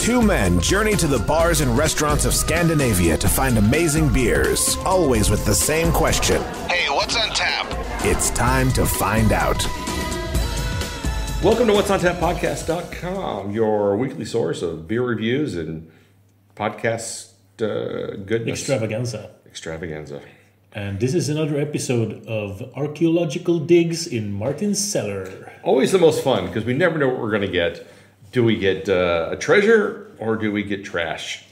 Two men journey to the bars and restaurants of Scandinavia to find amazing beers, always with the same question. Hey, what's on tap? It's time to find out. Welcome to What's on Tap Podcast.com, your weekly source of beer reviews and podcast goodness. Extravaganza. And this is another episode of Archaeological Digs in Martin's Cellar. Always the most fun because we never know what we're going to get. Do we get a treasure or do we get trash?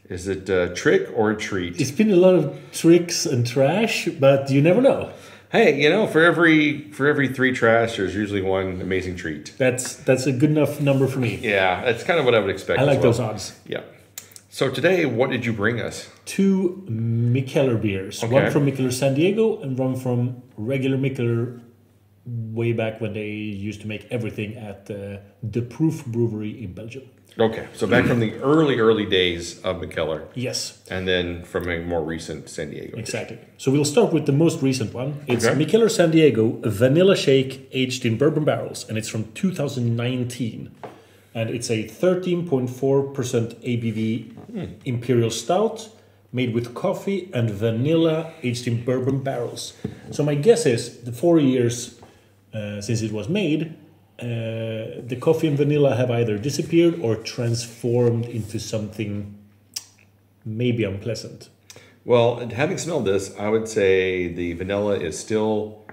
Is it a trick or a treat? It's been a lot of tricks and trash, but you never know. Hey, you know, for every 3 trash, there's usually one amazing treat. That's a good enough number for me. Yeah, that's kind of what I would expect. I like those odds. Yeah. So today, what did you bring us? 2 Mikkeller beers. Okay. One from Mikkeller San Diego and one from regular Mikkeller way back when they used to make everything at the Proof Brewery in Belgium. Okay, so back from the early days of Mikkeller. Yes. And then from a more recent San Diego. Exactly. So we'll start with the most recent one. It's Mikkeller San Diego Vanilla Shake aged in bourbon barrels, and it's from 2019. And it's a 13.4% ABV imperial stout made with coffee and vanilla aged in bourbon barrels. So my guess is the 4 years since it was made, the coffee and vanilla have either disappeared or transformed into something maybe unpleasant. Well, having smelled this, I would say the vanilla is still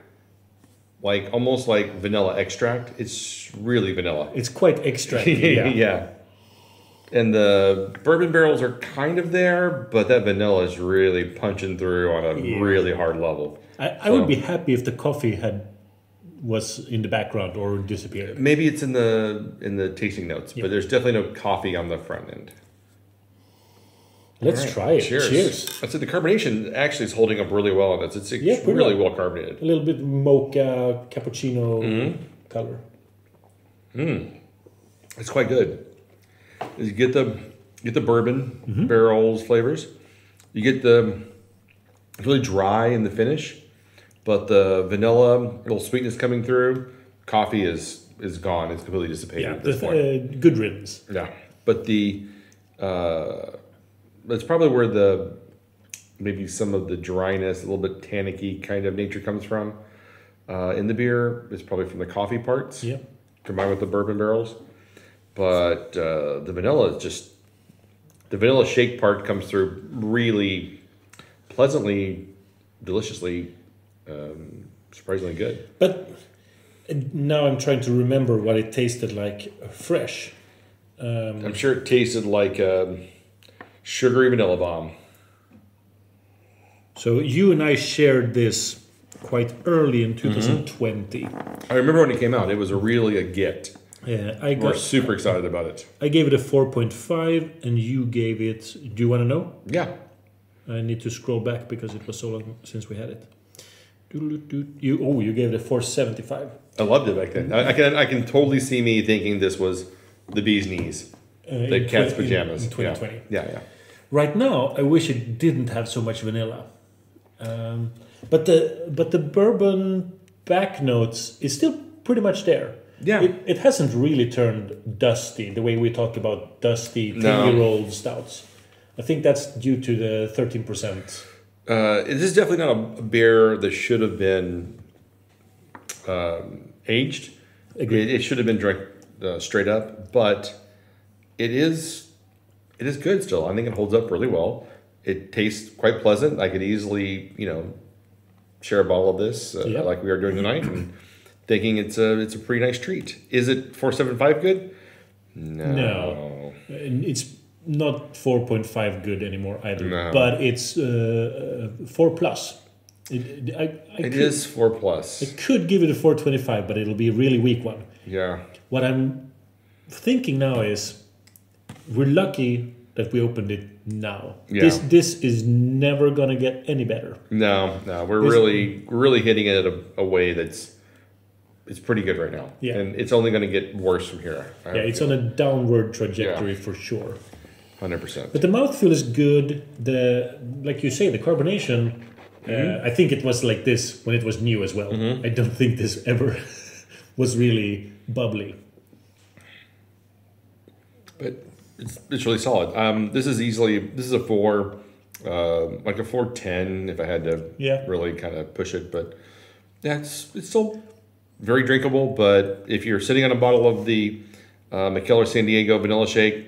almost like vanilla extract. It's really vanilla. It's quite extract. Yeah. And the bourbon barrels are kind of there, but that vanilla is really punching through on a really hard level. I would be happy if the coffee was in the background or disappeared. Maybe it's in the tasting notes, but there's definitely no coffee on the front end. Let's try it. Cheers. I'd say the carbonation actually is holding up really well on this. It's really well carbonated. A little bit mocha, cappuccino color. It's quite good. You get the bourbon barrels flavors. You get it's really dry in the finish, but the vanilla, little sweetness coming through. Coffee is gone. It's completely dissipated at this point. Good riddance. Yeah, but that's probably where maybe some of the dryness, a little bit tannicky kind of nature comes from in the beer. It's probably from the coffee parts combined with the bourbon barrels. But the vanilla shake part comes through really pleasantly, deliciously, surprisingly good. But now I'm trying to remember what it tasted like fresh. I'm sure it tasted like sugary vanilla bomb. So you and I shared this quite early in 2020. I remember when it came out. It was really a get. Yeah, we're super excited about it. I gave it a 4.5 and you gave it... Do you want to know? Yeah. I need to scroll back because it was so long since we had it. You gave it a 4.75. I loved it back then. I can totally see me thinking this was the bee's knees. The cat's pajamas. In 2020. Yeah. Right now, I wish it didn't have so much vanilla. But the bourbon back notes is still pretty much there. Yeah. It hasn't really turned dusty the way we talk about dusty 10-year-old stouts. I think that's due to the 13%. It is definitely not a beer that should have been aged. Agreed. It should have been drank straight up, but it is good still. I think it holds up really well. It tastes quite pleasant. I could easily, share a bottle of this like we are doing tonight, and thinking it's a pretty nice treat. Is it 4.75 good? No. It's not 4.5 good anymore either. But it's 4 plus. It is 4 plus. I could give it a 4.25, but it'll be a really weak one. Yeah. What I'm thinking now is we're lucky that we opened it now. Yeah. This is never gonna get any better. No, we're really hitting it a way it's pretty good right now. Yeah. And it's only going to get worse from here. It's on a downward trajectory for sure. 100%. But the mouthfeel is good. Like you say, the carbonation. I think it was like this when it was new as well. I don't think this ever was really bubbly. But it's really solid. This is a 4, like a 4.10 if I had to really kind of push it. But yeah, it's still very drinkable. But if you're sitting on a bottle of the Mikkeller San Diego Vanilla Shake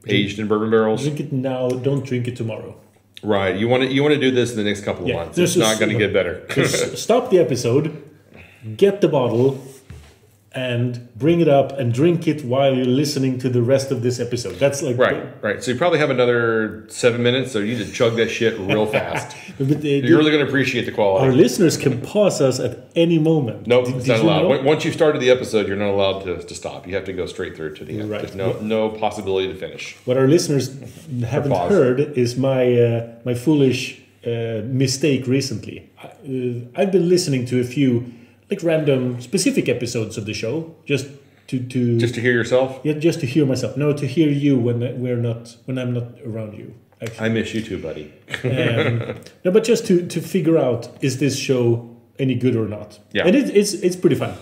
aged in bourbon barrels, drink it now. Don't drink it tomorrow. Right. You want to do this in the next couple of months. It's not going to get better. Stop the episode, get the bottle, and bring it up and drink it while you're listening to the rest of this episode. That's like right. So you probably have another 7 minutes, so you need to chug that shit real fast. You're really going to appreciate the quality. Our listeners can pause us at any moment. Nope, it's not allowed. Once you've started the episode, you're not allowed to stop. You have to go straight through to the end. Right. There's no possibility to finish. What our listeners haven't heard is my foolish mistake recently. I've been listening to a few like random specific episodes of the show just to hear yourself. Yeah, just to hear myself. No, to hear you when I'm not around you. Actually. I miss you too, buddy. No, but just to figure out, is this show any good or not? Yeah, and it's pretty fun.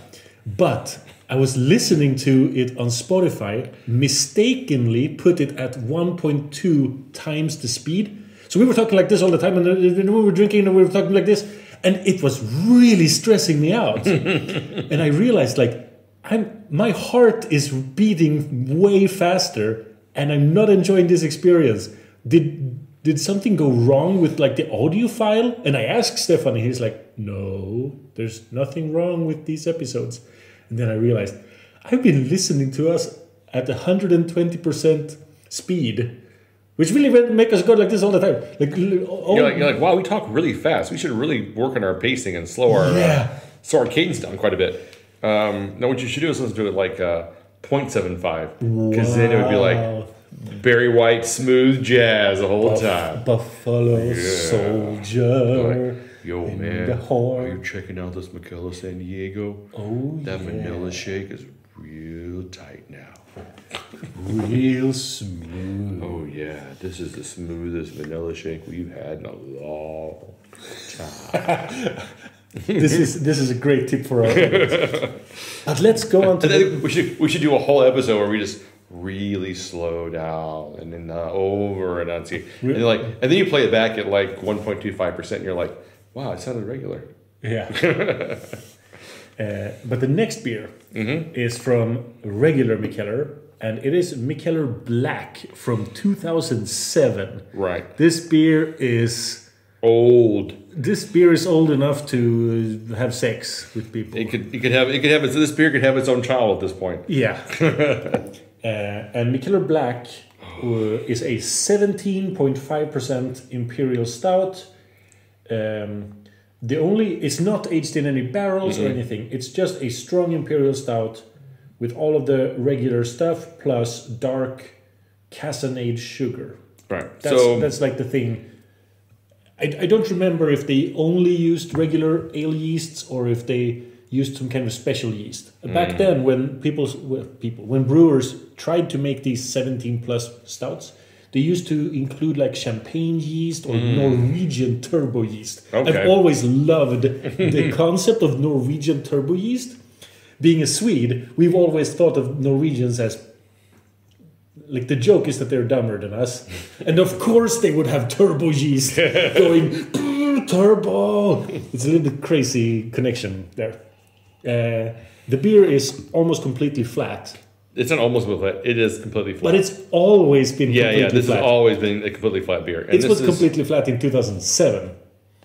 But I was listening to it on Spotify, mistakenly put it at 1.2 times the speed. So we were talking like this all the time, and we were drinking, and we were talking like this. And it was really stressing me out. And I realized, like, my heart is beating way faster, and I'm not enjoying this experience. Did something go wrong with, like, the audio file? And I asked Stefan, and he's like, no, there's nothing wrong with these episodes. And then I realized, I've been listening to us at 120% speed. Which really make us go like this all the time. You're like, wow, we talk really fast. We should really work on our pacing and slow our cadence down quite a bit. Now, what you should do is listen to it like 0.75. Because then it would be like Barry White smooth jazz the whole time. Buffalo Soldier. Like, yo, man, are you checking out this Mikkeller San Diego? Oh, that vanilla shake is real tight now. Real smooth. Oh yeah, this is the smoothest vanilla shake we've had in a long time. This is a great tip for our audience. But let's go on to we should do a whole episode where we just really slow down and then over enunciate, and then you play it back at like 1.25%, and you're like, wow, it sounded regular. Yeah. But the next beer is from regular Mikkeller, and it is Mikkeller Black from 2007. Right. This beer is old. This beer is old enough to have sex with people. This beer could have its own child at this point. Yeah. And Mikkeller Black is a 17.5% imperial stout. It's not aged in any barrels or anything. It's just a strong imperial stout with all of the regular stuff plus dark cassonade sugar. Right. That's like the thing. I don't remember if they only used regular ale yeasts or if they used some kind of special yeast. Back then, when when brewers tried to make these 17 plus stouts, they used to include like champagne yeast or Norwegian turbo yeast. Okay. I've always loved the concept of Norwegian turbo yeast. Being a Swede, we've always thought of Norwegians as, like, the joke is that they're dumber than us. And of course they would have turbo yeast going, turbo. It's a little bit crazy connection there. The beer is almost completely flat. It's not almost flat. It is completely flat. But it's always been completely flat. This has always been a completely flat beer. And it was completely flat in 2007.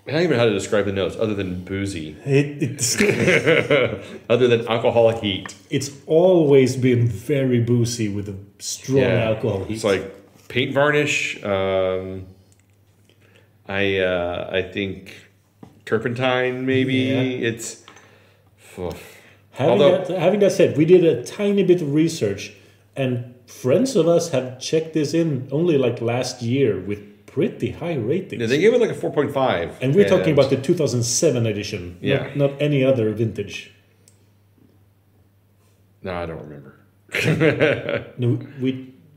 I don't even know how to describe the notes other than boozy. It's other than alcoholic heat. It's always been very boozy with a strong alcohol heat. It's like paint varnish. I think turpentine maybe. Yeah. It's having that said, we did a tiny bit of research, and friends of us have checked this in only like last year with pretty high ratings. Yeah, they gave it like a 4.5. And we're talking about the 2007 edition, not any other vintage. No, I don't remember. No,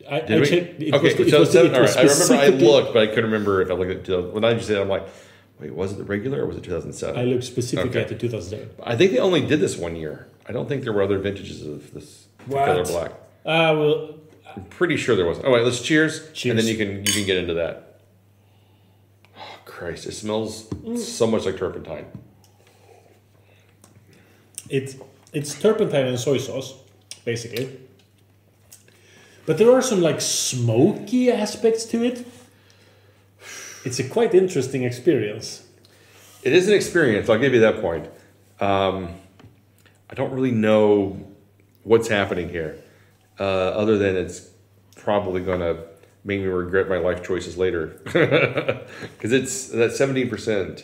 I checked. I remember I looked, but I couldn't remember if I looked at when I just said, I'm like, wait, was it the regular or was it 2007? I looked specifically at the 2007. I think they only did this one year. I don't think there were other vintages of this Mikkeller Black. I'm pretty sure there was. Oh wait, let's cheers. Cheers. And then you can get into that. Oh Christ! It smells so much like turpentine. It's turpentine and soy sauce, basically. But there are some like smoky aspects to it. It's a quite interesting experience. It is an experience. I'll give you that point. I don't really know what's happening here, other than it's probably going to make me regret my life choices later. Because it's that 17%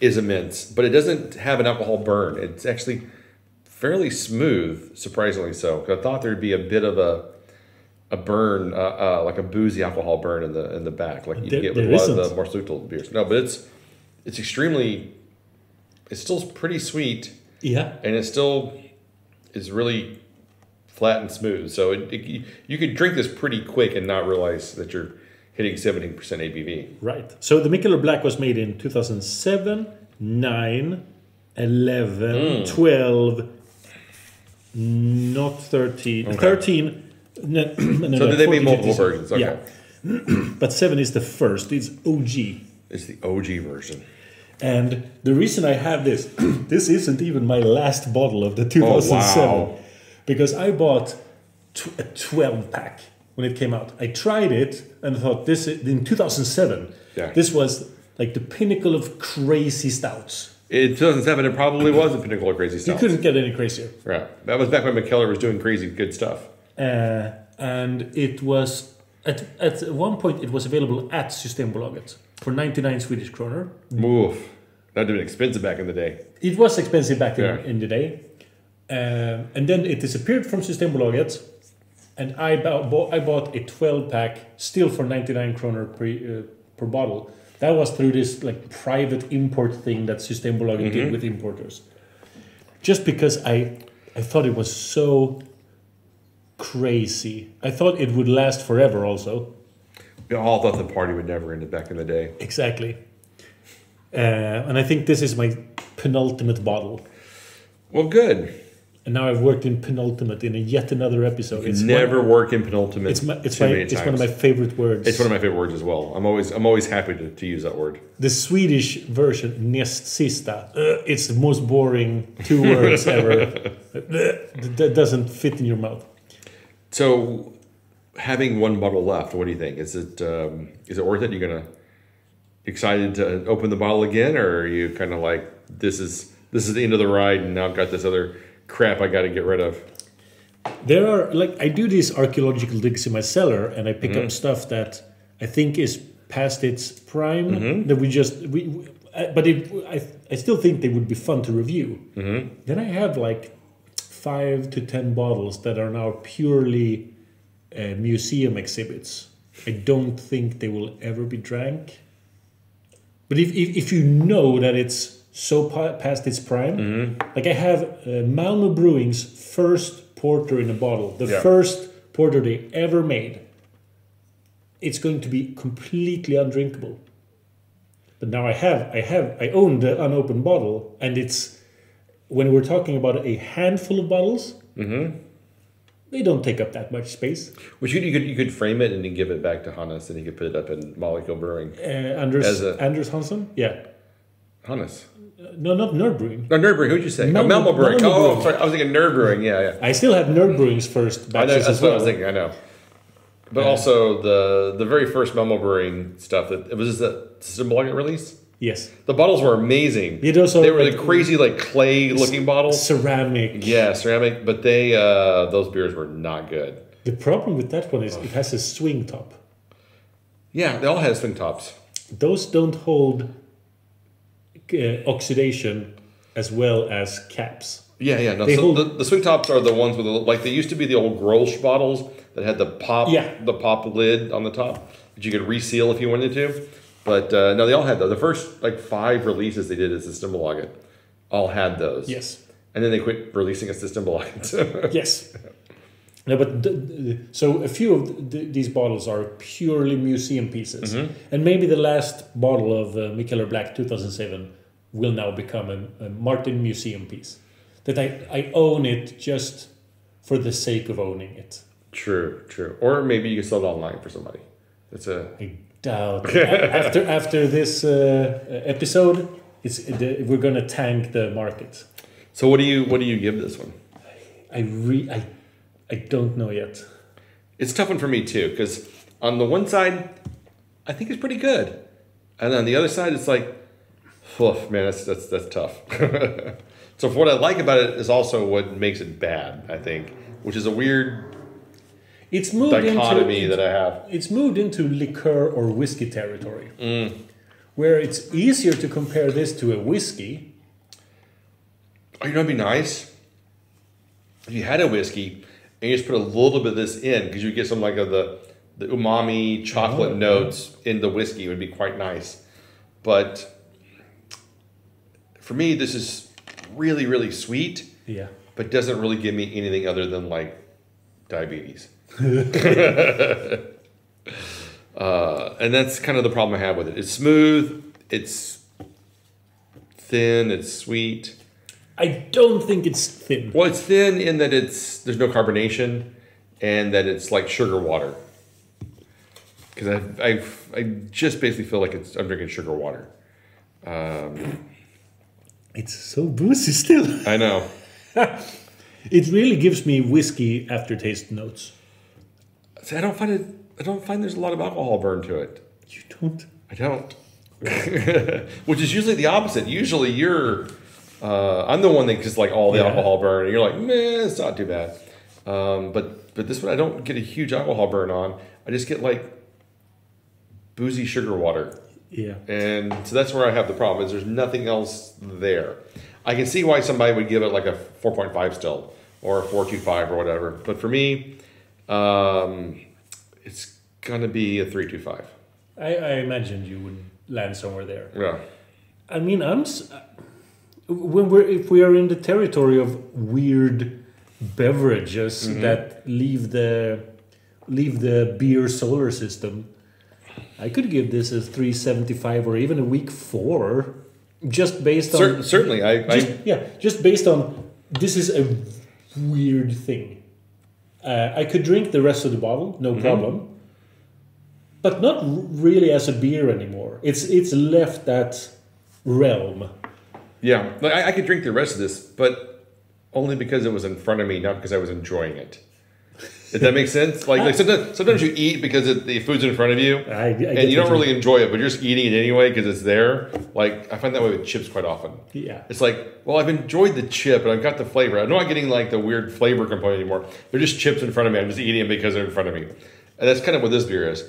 is immense, but it doesn't have an alcohol burn. It's actually fairly smooth, surprisingly so. 'Cause I thought there'd be a bit of a burn, like a boozy alcohol burn in the back, like you get with a lot of the more sweet beers. No, but it's still pretty sweet. Yeah, and it still is really flat and smooth. So you could drink this pretty quick and not realize that you're hitting 17% ABV. right. So the Mikkeller Black was made in 2007, 9, 11, 12, not 13, Okay. 13. No, So did they make 14, multiple 15, versions? Okay. Yeah. But 7 is the first. It's OG. It's the OG version. And the reason I have this, this isn't even my last bottle of the 2007. Oh, wow. Because I bought a 12 pack when it came out. I tried it and thought this in 2007. Yeah. This was like the pinnacle of crazy stouts. In 2007, it probably was a pinnacle of crazy You stuff. couldn't get any crazier. Right. That was back when Mikkeller was doing crazy good stuff. And it was at one point it was available at Systembolaget for 99 Swedish kroner. Oof. That'd have been expensive back in the day. It was expensive back Yeah. in the day. And then it disappeared from Systembolaget. And I bought a 12 pack still for 99 kroner per bottle. That was through this like private import thing that Systembolaget did with importers. Just because I thought it was so crazy. I thought it would last forever also. We all thought the party would never end back in the day. Exactly. And I think this is my penultimate bottle. Well, good. And now I've worked in penultimate in yet another episode. You never work in penultimate. It's many one of times. my favorite words. It's one of my favorite words as well. I'm always happy to use that word. The Swedish version, näst sista. It's the most boring 2 words ever. That doesn't fit in your mouth. So, having one bottle left, what do you think? Is it worth it? You excited to open the bottle again, or are you kind of like this is the end of the ride, and now I've got this other crap I got to get rid of? There are I do these archaeological digs in my cellar, and I pick up stuff that I think is past its prime. That I still think they would be fun to review. Then I have 5 to 10 bottles that are now purely museum exhibits. I don't think they will ever be drank. But if you know that it's so past its prime, like I have Malmö Brewing's first porter in a bottle, the first porter they ever made. It's going to be completely undrinkable. But now I own the unopened bottle, and it's when we're talking about a handful of bottles. They don't take up that much space. Which you could frame it and then give it back to Hannes, and he could put it up in Molecule Brewing. Anders Hansson? Yeah. Hannes? No, not Nerd Brewing. No, Nerd Brewing. Who'd you say? Malmö Brewing. Brewing. Oh, sorry. I was thinking Nerd Brewing. Yeah. I still have Nerd Brewing's first I know, batches that's as what I well. was thinking. I know. But also the very first Malmö Brewing stuff, it was just a Systembolaget release. Yes. The bottles were amazing. It also, they were the crazy clay-looking bottles. Ceramic. Yeah, ceramic. But those beers were not good. The problem with that one is it has a swing top. Yeah, they all had swing tops. Those don't hold oxidation as well as caps. Yeah. No, so the swing tops are the ones with they used to be the old Grolsch bottles that had the pop lid on the top that you could reseal if you wanted to. But no, they all had those. The first 5 releases they did as Systembolaget all had those. Yes. And then they quit releasing a Systembolaget. Yes. No, but so a few of these bottles are purely museum pieces, and maybe the last bottle of Mikkeller Black 2007 will now become a Martin museum piece. That I own it just for the sake of owning it. True. Or maybe you can sell it online for somebody. It's a... I doubt. after this episode, we're gonna tank the market. So what do you give this one? I don't know yet. It's a tough one for me too, because on the one side, I think it's pretty good, and on the other side, it's like, oof, man, that's tough. So what I like about it is also what makes it bad, I think, which is a weird dichotomy that I have. It's moved into liqueur or whiskey territory, where it's easier to compare this to a whiskey. Oh, you know, it'd be nice if you had a whiskey and you just put a little bit of this in, because you get some like of the umami chocolate notes in the whiskey. It would be quite nice. But for me, this is really, really sweet. Yeah. But doesn't really give me anything other than like diabetes. And that's kind of the problem I have with it. It's smooth. It's thin. It's sweet. I don't think it's thin. Well, it's thin in that there's no carbonation, and that it's like sugar water. Because I just basically feel like I'm drinking sugar water. It's so boozy still. I know. It really gives me whiskey aftertaste notes. See, I don't find there's a lot of alcohol burn to it. You don't? I don't. Which is usually the opposite. Usually I'm the one that gets like all the alcohol burn, and you're like, man, it's not too bad. But this one I don't get a huge alcohol burn on. I just get like boozy sugar water. Yeah. And so that's where I have the problem, is there's nothing else there. I can see why somebody would give it like a 4.5 still, or a 4.25 or whatever. But for me, it's gonna be a 3.25. I imagined you would land somewhere there. Yeah. I mean, if we are in the territory of weird beverages that leave the beer solar system, I could give this a 3.75 or even a week 4, just based on certainly. Just based on this is a weird thing. I could drink the rest of the bottle, no problem, but not really as a beer anymore. It's left that realm. Yeah, like I could drink the rest of this, but only because it was in front of me, not because I was enjoying it. If that makes sense? Like sometimes you eat because the food's in front of you, and you don't really enjoy it, but you're just eating it anyway because it's there. Like, I find that way with chips quite often. Yeah. It's like, well, I've enjoyed the chip, and I've got the flavor. I'm not getting like the weird flavor component anymore. They're just chips in front of me. I'm just eating them because they're in front of me. And that's kind of what this beer is.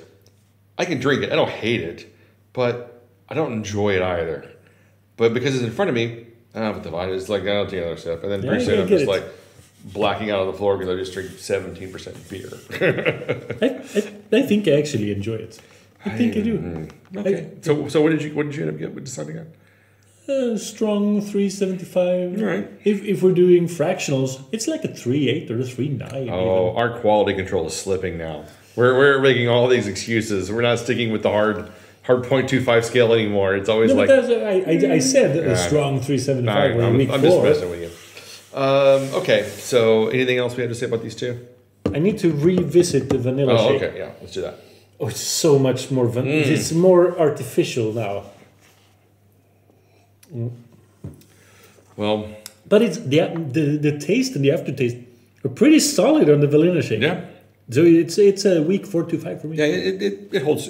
I can drink it. I don't hate it, but I don't enjoy it either. But because it's in front of me, I don't have to divide it. It's like, I'll take another sip. And then pretty soon I'm just like blacking out on the floor because I just drink 17% beer. I think I actually enjoy it. I think I do. Okay. So what did you end up deciding on? Strong 3.75. All right. If we're doing fractionals, it's like a 3.8 or a 3.9. Oh, even. our quality control is slipping now. We're making all these excuses. We're not sticking with the hard 0.25 scale anymore. It's always but I said a strong 3.75 or a week 4. I'm just messing with you. Okay, so anything else we have to say about these two? I need to revisit the vanilla shake. Okay, yeah, let's do that. Oh, it's so much more vanilla. It's more artificial now. Well, but it's the taste and the aftertaste are pretty solid on the vanilla shake. Yeah. So it's a weak 4.25 for me. Yeah, it holds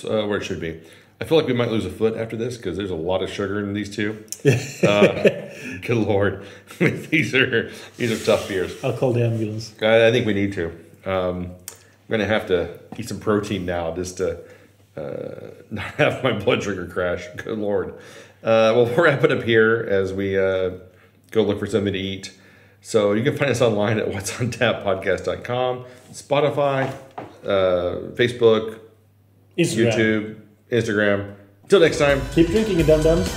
where it should be. I feel like we might lose a foot after this because there's a lot of sugar in these two. Good Lord, these are tough beers. I'll call the ambulance. I think we need to. I'm gonna have to eat some protein now just to not have my blood sugar crash. Good Lord. Well, we'll wrap it up here as we go look for something to eat. So you can find us online at whatsontappodcast.com, Spotify, Facebook, YouTube, Instagram. Until next time. Keep drinking, you dum-dums.